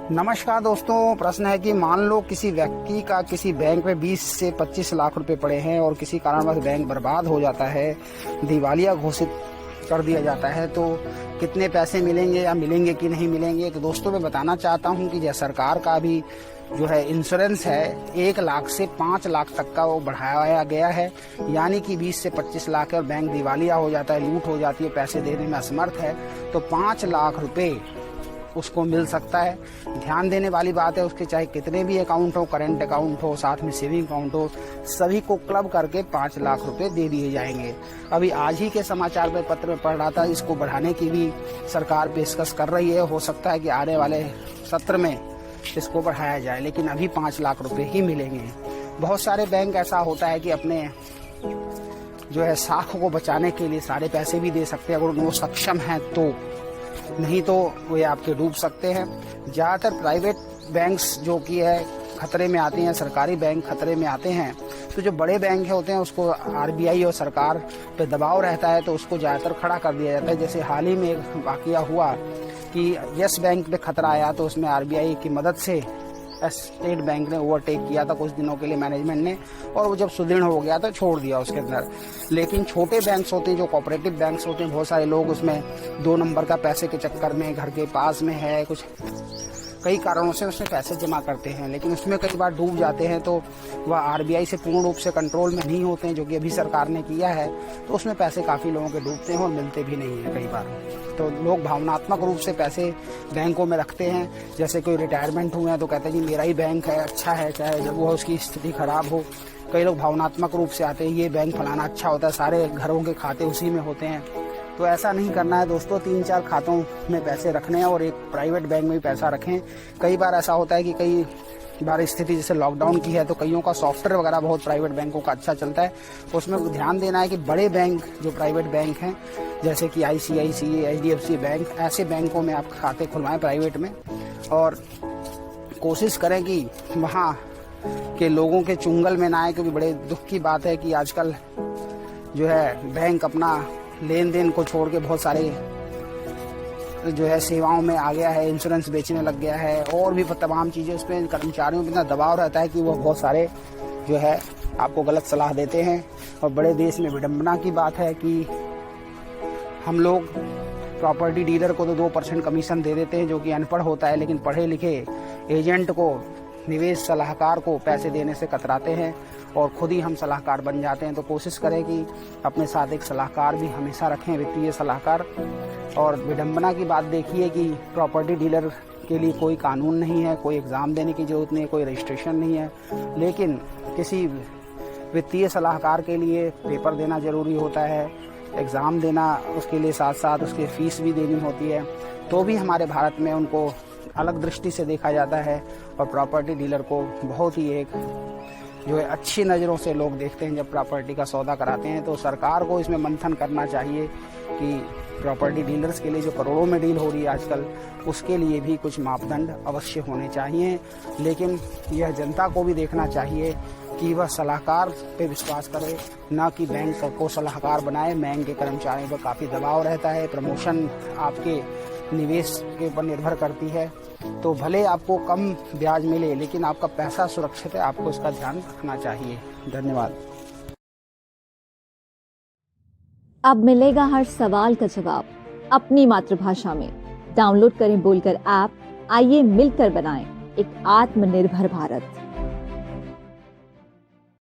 नमस्कार दोस्तों। प्रश्न है कि मान लो किसी व्यक्ति का किसी बैंक में 20 से 25 लाख रुपए पड़े हैं और किसी कारणवश बैंक बर्बाद हो जाता है, दिवालिया घोषित कर दिया जाता है, तो कितने पैसे मिलेंगे या मिलेंगे कि नहीं मिलेंगे। तो दोस्तों मैं बताना चाहता हूं कि जैसे सरकार का भी जो है इंश्योरेंस है 1 लाख से 5 लाख तक का वो बढ़ाया गया है, यानी कि 20 से 25 लाख है और बैंक दिवालिया हो जाता है, लूट हो जाती है, पैसे देने में असमर्थ है, तो 5 लाख रुपए उसको मिल सकता है। ध्यान देने वाली बात है, उसके चाहे कितने भी अकाउंट हो, करंट अकाउंट हो, साथ में सेविंग अकाउंट हो, सभी को क्लब करके 5 लाख रुपए दे दिए जाएंगे। अभी आज ही के समाचार में पत्र में पढ़ रहा था, इसको बढ़ाने की भी सरकार पेशकश कर रही है। हो सकता है कि आने वाले सत्र में इसको बढ़ाया जाए, लेकिन अभी 5 लाख रुपए ही मिलेंगे। बहुत सारे बैंक ऐसा होता है कि अपने जो है साख को बचाने के लिए सारे पैसे भी दे सकते हैं अगर वो सक्षम हैं तो, नहीं तो वे आपके डूब सकते हैं। ज़्यादातर प्राइवेट बैंक्स जो कि है खतरे में आते हैं, सरकारी बैंक खतरे में आते हैं, तो जो बड़े बैंक होते हैं उसको आरबीआई और सरकार पे दबाव रहता है तो उसको ज़्यादातर खड़ा कर दिया जाता है। जैसे हाल ही में एक वाकया हुआ कि यस बैंक पे खतरा आया तो उसमें आरबीआई की मदद से स्टेट बैंक ने ओवरटेक किया था कुछ दिनों के लिए मैनेजमेंट ने, और वो जब सुदृढ़ हो गया तो छोड़ दिया उसके अंदर। लेकिन छोटे बैंक्स होते हैं, जो कोऑपरेटिव बैंक्स होते हैं, बहुत सारे लोग उसमें 2 नंबर का पैसे के चक्कर में, घर के पास में है कुछ, कई कारणों से उसमें पैसे जमा करते हैं, लेकिन उसमें कई बार डूब जाते हैं तो वह आरबीआई से पूर्ण रूप से कंट्रोल में नहीं होते हैं, जो कि अभी सरकार ने किया है। तो उसमें पैसे काफ़ी लोगों के डूबते हैं और मिलते भी नहीं हैं कई बार। तो लोग भावनात्मक रूप से पैसे बैंकों में रखते हैं। जैसे कोई रिटायरमेंट हुए हैं तो कहते हैं कि मेरा ही बैंक है, अच्छा है, चाहे जब वो उसकी स्थिति खराब हो। कई लोग भावनात्मक रूप से आते हैं, ये बैंक फलाना अच्छा होता है, सारे घरों के खाते उसी में होते हैं। तो ऐसा नहीं करना है दोस्तों, 3-4 खातों में पैसे रखने हैं और एक प्राइवेट बैंक में भी पैसा रखें। कई बार ऐसा होता है कि कई बार स्थिति जैसे लॉकडाउन की है तो कईयों का सॉफ्टवेयर वगैरह बहुत प्राइवेट बैंकों का अच्छा चलता है। उसमें ध्यान देना है कि बड़े बैंक जो प्राइवेट बैंक हैं जैसे कि आईसीआईसीआई, एचडीएफसी बैंक, ऐसे बैंकों में आप खाते खुलवाएं प्राइवेट में, और कोशिश करें कि वहाँ के लोगों के चुंगल में ना आए, क्योंकि बड़े दुख की बात है कि आजकल जो है बैंक अपना लेन देन को छोड़ के बहुत सारे जो है सेवाओं में आ गया है, इंश्योरेंस बेचने लग गया है और भी तमाम चीज़ें। उस पर कर्मचारियों पर इतना दबाव रहता है कि वो बहुत सारे जो है आपको गलत सलाह देते हैं। और बड़े देश में विडंबना की बात है कि हम लोग प्रॉपर्टी डीलर को तो 2% कमीशन दे देते हैं जो कि अनपढ़ होता है, लेकिन पढ़े लिखे एजेंट को, निवेश सलाहकार को पैसे देने से कतराते हैं और खुद ही हम सलाहकार बन जाते हैं। तो कोशिश करें कि अपने साथ एक सलाहकार भी हमेशा रखें, वित्तीय सलाहकार। और विडंबना की बात देखिए कि प्रॉपर्टी डीलर के लिए कोई कानून नहीं है, कोई एग्ज़ाम देने की ज़रूरत नहीं है, कोई रजिस्ट्रेशन नहीं है, लेकिन किसी वित्तीय सलाहकार के लिए पेपर देना ज़रूरी होता है, एग्ज़ाम देना, उसके लिए साथ साथ उसकी फ़ीस भी देनी होती है। तो भी हमारे भारत में उनको अलग दृष्टि से देखा जाता है और प्रॉपर्टी डीलर को बहुत ही एक जो है अच्छी नज़रों से लोग देखते हैं जब प्रॉपर्टी का सौदा कराते हैं। तो सरकार को इसमें मंथन करना चाहिए कि प्रॉपर्टी डीलर्स के लिए जो करोड़ों में डील हो रही है आजकल, उसके लिए भी कुछ मापदंड अवश्य होने चाहिए। लेकिन यह जनता को भी देखना चाहिए कि वह सलाहकार पे विश्वास करे, ना कि बैंक को सलाहकार बनाए। बैंक के कर्मचारियों पर काफ़ी दबाव रहता है, प्रमोशन आपके निवेश के ऊपर निर्भर करती है। तो भले आपको कम ब्याज मिले, लेकिन आपका पैसा सुरक्षित है, आपको इसका ध्यान रखना चाहिए। धन्यवाद। अब मिलेगा हर सवाल का जवाब अपनी मातृभाषा में। डाउनलोड करें बोलकर ऐप। आइए मिलकर बनाएं एक आत्मनिर्भर भारत।